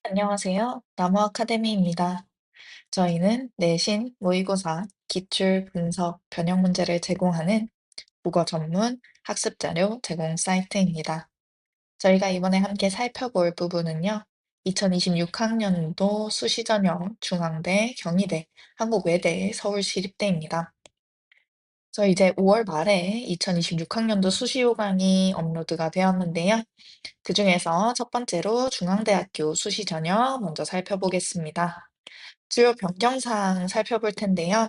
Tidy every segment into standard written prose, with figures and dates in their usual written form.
안녕하세요. 나무 아카데미입니다. 저희는 내신, 모의고사, 기출, 분석, 변형 문제를 제공하는 국어 전문 학습 자료 제공 사이트입니다. 저희가 이번에 함께 살펴볼 부분은요. 2026학년도 수시전형 중앙대, 경희대, 한국외대, 서울시립대입니다. 저 이제 5월 말에 2026학년도 수시 요강이 업로드가 되었는데요. 그중에서 첫 번째로 중앙대학교 수시 전형 먼저 살펴보겠습니다. 주요 변경사항 살펴볼 텐데요.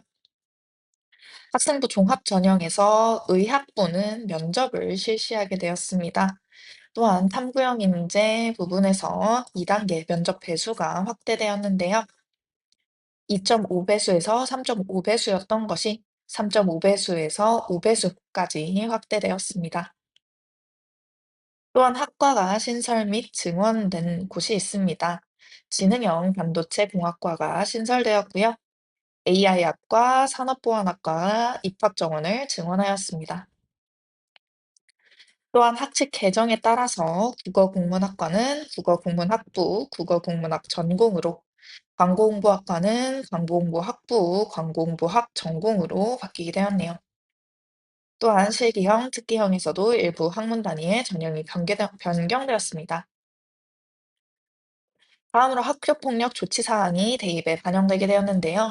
학생부 종합 전형에서 의학부는 면접을 실시하게 되었습니다. 또한 탐구형 인재 부분에서 2단계 면접 배수가 확대되었는데요. 2.5배수에서 3.5배수였던 것이 3.5배수에서 5배수까지 확대되었습니다. 또한 학과가 신설 및 증원된 곳이 있습니다. 지능형 반도체 공학과가 신설되었고요. AI학과, 산업보안학과 입학 정원을 증원하였습니다. 또한 학칙 개정에 따라서 국어국문학과는 국어국문학부, 국어국문학 전공으로, 광고홍보학과는 광고홍보학부, 광고홍보학 전공으로 바뀌게 되었네요. 또한 실기형, 특기형에서도 일부 학문 단위의 전형이 변경되었습니다. 다음으로 학교폭력 조치 사항이 대입에 반영되게 되었는데요.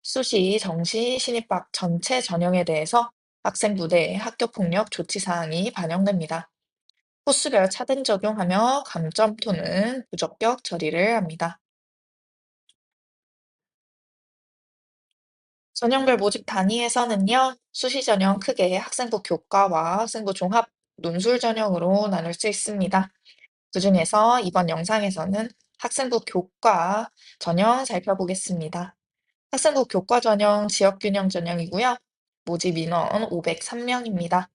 수시, 정시, 신입학 전체 전형에 대해서 학생부대의 학교폭력 조치 사항이 반영됩니다. 코스별 차등 적용하며 감점 또는 부적격 처리를 합니다. 전형별 모집 단위에서는요, 수시 전형 크게 학생부 교과와 학생부 종합 논술 전형으로 나눌 수 있습니다. 그중에서 이번 영상에서는 학생부 교과 전형 살펴보겠습니다. 학생부 교과 전형 지역균형 전형이고요. 모집 인원 503명입니다.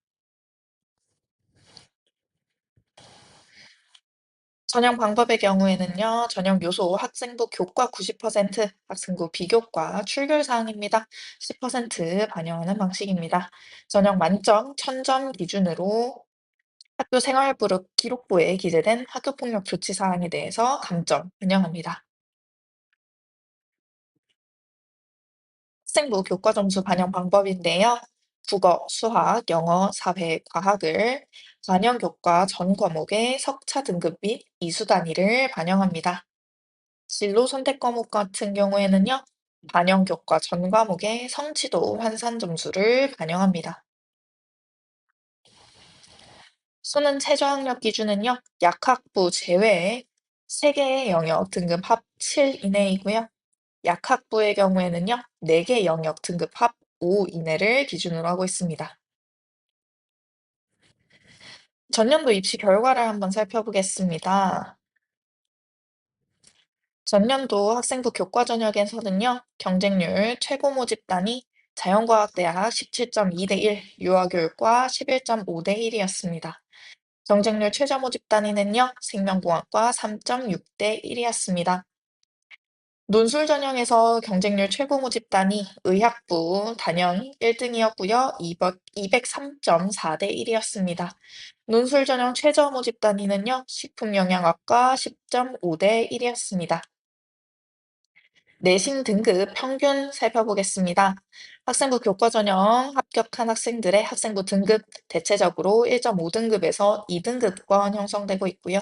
전형 방법의 경우에는요, 전형 요소 학생부 교과 90%, 학생부 비교과 출결 사항입니다. 10% 반영하는 방식입니다. 전형 만점 1000점 기준으로 학교 생활부록 기록부에 기재된 학교폭력 조치 사항에 대해서 감점 반영합니다. 학생부 교과 점수 반영 방법인데요. 국어, 수학, 영어, 사회, 과학을 반영 교과 전 과목의 석차 등급 및 이수 단위를 반영합니다. 진로 선택 과목 같은 경우에는요. 반영 교과 전 과목의 성취도 환산 점수를 반영합니다. 수능 최저학력 기준은요. 약학부 제외에 3개의 영역 등급 합 7 이내이고요. 약학부의 경우에는요. 4개 영역 등급 합 5 이내를 기준으로 하고 있습니다. 전년도 입시 결과를 한번 살펴보겠습니다. 전년도 학생부 교과 전형에서는요, 경쟁률 최고 모집 단위 자연과학대학 17.2대 1, 유아교육과 11.5대 1이었습니다. 경쟁률 최저 모집 단위는요, 생명공학과 3.6대 1이었습니다. 논술 전형에서 경쟁률 최고 모집 단위 의학부 단연 1등이었고요, 203.4대 1이었습니다. 논술 전형 최저 모집 단위는요, 식품영양학과 10.5대 1이었습니다. 내신 등급 평균 살펴보겠습니다. 학생부 교과 전형 합격한 학생들의 학생부 등급 대체적으로 1.5등급에서 2등급권 형성되고 있고요.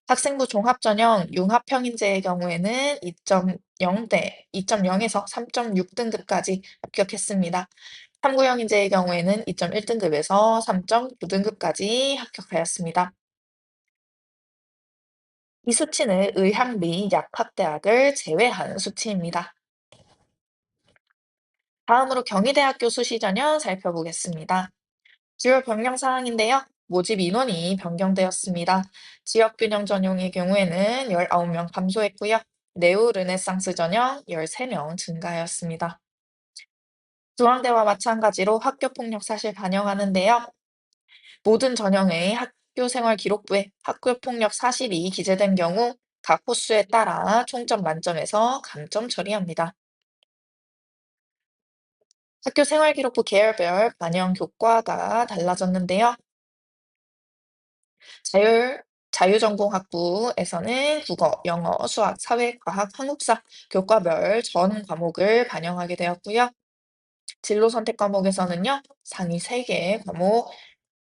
학생부 종합 전형 융합형인제의 경우에는 2.0에서 3.6등급까지 합격했습니다. 탐구형인제의 경우에는 2.1등급에서 3.9등급까지 합격하였습니다. 이 수치는 의학 및 약학대학을 제외한 수치입니다. 다음으로 경희대학교 수시 전형 살펴보겠습니다. 주요 변경 사항인데요. 모집 인원이 변경되었습니다. 지역균형 전형의 경우에는 19명 감소했고요. 네오 르네상스 전형 13명 증가하였습니다. 중앙대와 마찬가지로 학교폭력 사실 반영하는데요. 모든 전형의 학교 생활 기록부에 학교폭력 사실이 기재된 경우 각 호수에 따라 총점 만점에서 감점 처리합니다. 학교 생활기록부 계열별 반영 교과가 달라졌는데요. 자유전공학부에서는 국어, 영어, 수학, 사회, 과학, 한국사, 교과별 전 과목을 반영하게 되었고요. 진로 선택 과목에서는요, 상위 3개의 과목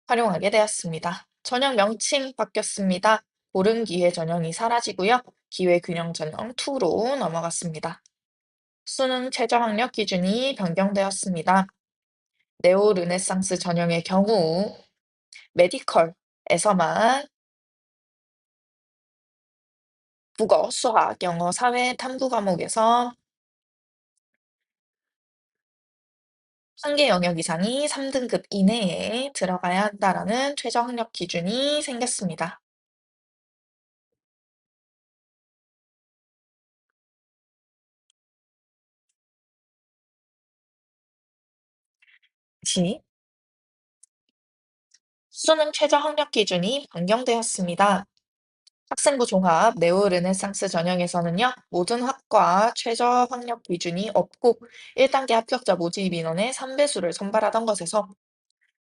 활용하게 되었습니다. 전형 명칭 바뀌었습니다. 고른 기회 전형이 사라지고요. 기회 균형 전형 2로 넘어갔습니다. 수능 최저 학력 기준이 변경되었습니다. 네오 르네상스 전형의 경우 메디컬에서만 국어, 수학, 영어, 사회, 탐구 과목에서 한 개 영역 이상이 3등급 이내에 들어가야 한다라는 최저 학력 기준이 생겼습니다. 시 수능 최저 학력 기준이 변경되었습니다. 학생부 종합 네오 르네상스 전형에서는요, 모든 학과 최저 학력 기준이 없고 1단계 합격자 모집 인원의 3배수를 선발하던 것에서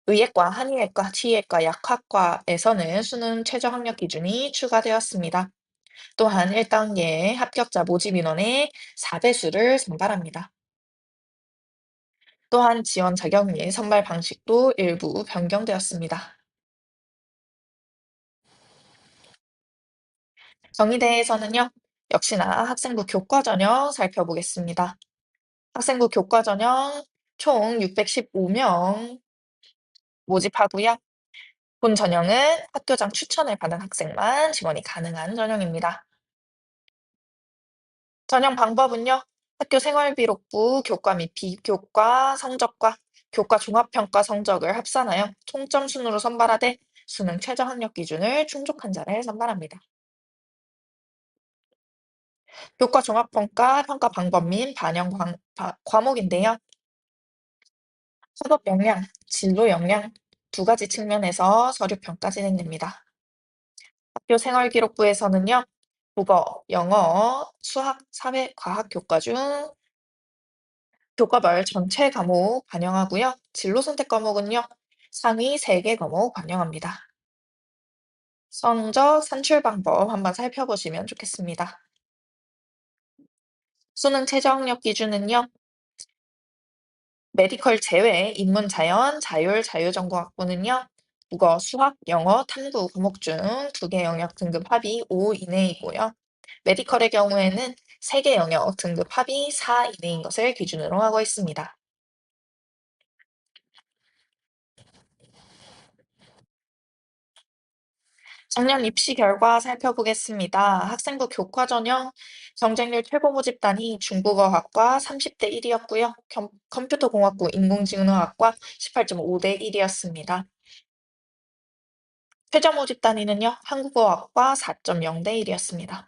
의예과, 한의예과, 치의예과, 약학과에서는 수능 최저 학력 기준이 추가되었습니다. 또한 1단계 합격자 모집 인원의 4배수를 선발합니다. 또한 지원 자격 및 선발 방식도 일부 변경되었습니다. 정의대에서는요, 역시나 학생부 교과 전형 살펴보겠습니다. 학생부 교과 전형 총 615명 모집하고요. 본 전형은 학교장 추천을 받은 학생만 지원이 가능한 전형입니다. 전형 방법은요, 학교 생활비록부 교과 및 비교과 성적과 교과 종합평가 성적을 합산하여 총점 순으로 선발하되 수능 최저 학력 기준을 충족한 자를 선발합니다. 교과 종합평가 평가 방법 및 반영 과목인데요. 학업 역량, 진로 역량 두 가지 측면에서 서류 평가 진행됩니다. 학교 생활기록부에서는요, 국어, 영어, 수학, 사회, 과학 교과 중 교과별 전체 과목 반영하고요. 진로 선택 과목은요, 상위 3개 과목 반영합니다. 성적 산출 방법 한번 살펴보시면 좋겠습니다. 수능 최저 학력 기준은요, 메디컬 제외 인문 자연 자율 자유전공학부는요. 국어, 수학, 영어, 탐구 과목 중 2개 영역 등급 합이 5 이내이고요. 메디컬의 경우에는 3개 영역 등급 합이 4 이내인 것을 기준으로 하고 있습니다. 작년 입시 결과 살펴보겠습니다. 학생부 교과 전형 경쟁률 최고 모집단이 중국어학과 30대 1이었고요. 컴퓨터공학부 인공지능학과 18.5대 1이었습니다. 최저 모집 단위는요, 한국어학과 4.0대 1이었습니다.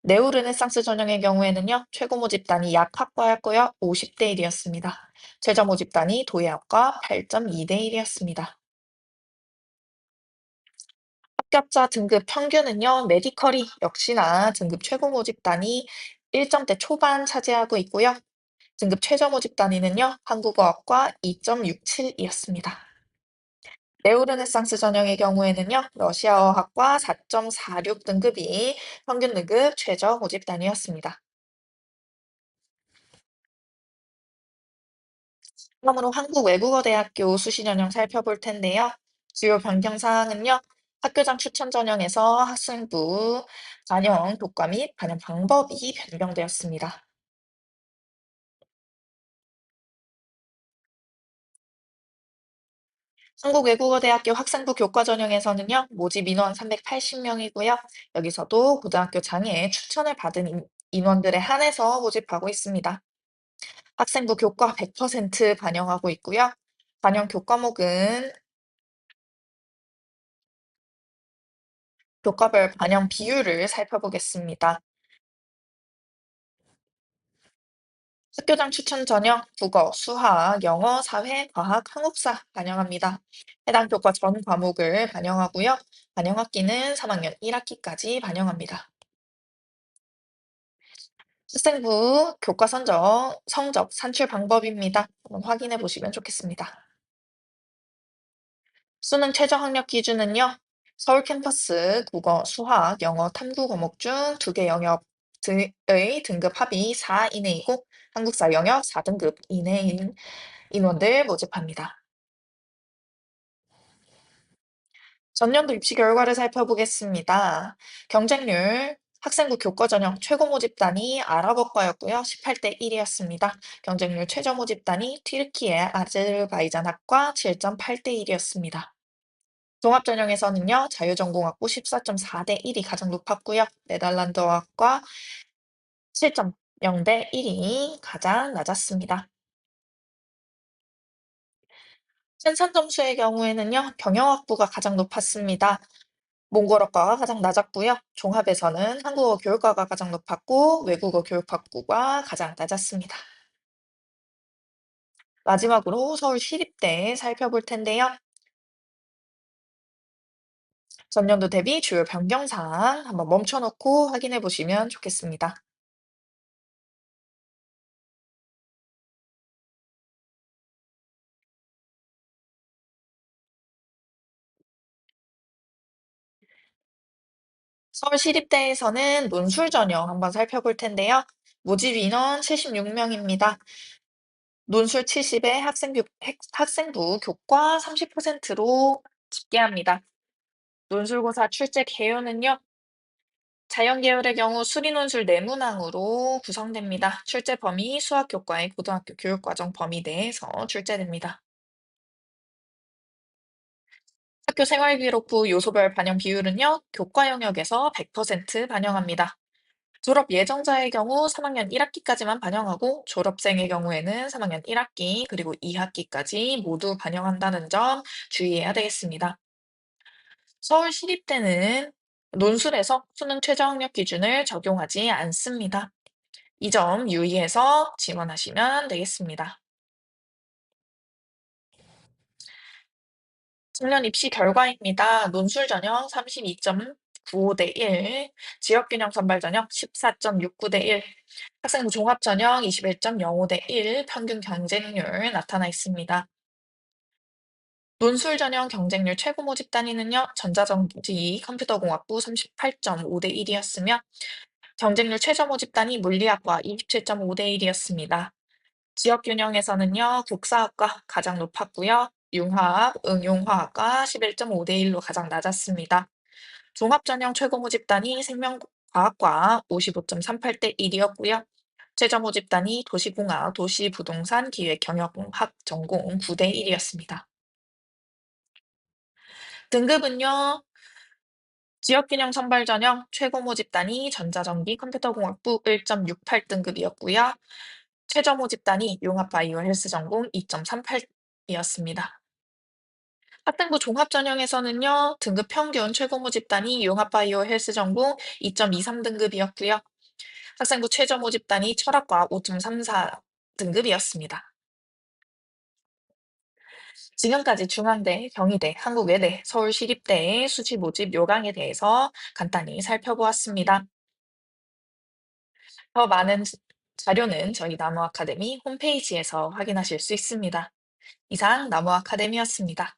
네오 르네상스 전형의 경우에는요, 최고 모집 단위 약학과였고요, 50대 1이었습니다. 최저 모집 단위 도예학과 8.2대 1이었습니다. 합격자 등급 평균은요, 메디컬이 역시나 등급 최고 모집 단위 1점대 초반 차지하고 있고요. 등급 최저 모집 단위는요, 한국어학과 2.67이었습니다. 네오르네상스 전형의 경우에는요, 러시아어학과 4.46 등급이 평균 등급 최저 모집 단위였습니다. 다음으로 한국외국어대학교 수시 전형 살펴볼 텐데요. 주요 변경 사항은요, 학교장 추천 전형에서 학생부 반영 교과 및 반영 방법이 변경되었습니다. 한국외국어대학교 학생부 교과 전형에서는요, 모집 인원 380명이고요. 여기서도 고등학교 장애 추천을 받은 인원들에 한해서 모집하고 있습니다. 학생부 교과 100% 반영하고 있고요. 반영 교과목은 교과별 반영 비율을 살펴보겠습니다. 학교장 추천 전형 국어, 수학, 영어, 사회, 과학, 한국사 반영합니다. 해당 교과 전 과목을 반영하고요. 반영 학기는 3학년 1학기까지 반영합니다. 학생부 교과 선정, 성적 산출 방법입니다. 한번 확인해 보시면 좋겠습니다. 수능 최저 학력 기준은요, 서울 캠퍼스 국어, 수학, 영어, 탐구 과목 중 두 개 영역의 등급 합이 4 이내이고 한국사 영역 4등급 이내인 인원들 모집합니다. 전년도 입시 결과를 살펴보겠습니다. 경쟁률 학생부 교과 전형 최고 모집단이 아랍어과였고요. 18대 1이었습니다. 경쟁률 최저 모집단이 튀르키예 아제르바이잔학과 7.8대 1이었습니다. 종합 전형에서는요. 자유전공학부 14.4대 1이 가장 높았고요. 네덜란드어학과 7.0대 1이 가장 낮았습니다. 생산 점수의 경우에는요. 경영학부가 가장 높았습니다. 몽골어과가 가장 낮았고요. 종합에서는 한국어 교육과가 가장 높았고 외국어 교육학부가 가장 낮았습니다. 마지막으로 서울 시립대 살펴볼 텐데요. 전년도 대비 주요 변경사항 한번 멈춰놓고 확인해 보시면 좋겠습니다. 서울시립대에서는 논술 전형 한번 살펴볼 텐데요. 모집 인원 76명입니다. 논술 70에 학생부 교과 30%로 집계합니다. 논술고사 출제 개요는요. 자연계열의 경우 수리논술 네문항으로 구성됩니다. 출제 범위 수학 교과의 고등학교 교육과정 범위 내에서 출제됩니다. 학교 생활기록부 요소별 반영 비율은요, 교과 영역에서 100% 반영합니다. 졸업 예정자의 경우 3학년 1학기까지만 반영하고 졸업생의 경우에는 3학년 1학기 그리고 2학기까지 모두 반영한다는 점 주의해야 되겠습니다. 서울시립대는 논술에서 수능 최저학력 기준을 적용하지 않습니다. 이 점 유의해서 지원하시면 되겠습니다. 작년 입시 결과입니다. 논술 전형 32.95대 1, 지역균형 선발 전형 14.69대 1, 학생부 종합 전형 21.05대 1, 평균 경쟁률 나타나 있습니다. 논술 전형 경쟁률 최고 모집 단위는요, 전자전기 컴퓨터공학부 38.5대 1이었으며, 경쟁률 최저 모집 단위 물리학과 27.5대 1이었습니다. 지역 균형에서는요, 국사학과 가장 높았고요. 융화학, 응용화학과 11.5대 1로 가장 낮았습니다. 종합전형 최고 모집단이 생명과학과 55.38대 1이었고요. 최저 모집단이 도시공학, 도시부동산, 기획경영학 전공 9대 1이었습니다. 등급은요, 지역균형 선발 전형 최고 모집단이 전자전기 컴퓨터공학부 1.68등급이었고요. 최저 모집단이 융합바이오 헬스 전공 2.38이었습니다. 학생부 종합 전형에서는요, 등급 평균 최고 모집단이 융합바이오 헬스 전공 2.23등급이었고요. 학생부 최저 모집단이 철학과 5.34등급이었습니다. 지금까지 중앙대, 경희대, 한국외대, 서울시립대의 수시 모집 요강에 대해서 간단히 살펴보았습니다. 더 많은 자료는 저희 나무 아카데미 홈페이지에서 확인하실 수 있습니다. 이상 나무 아카데미였습니다.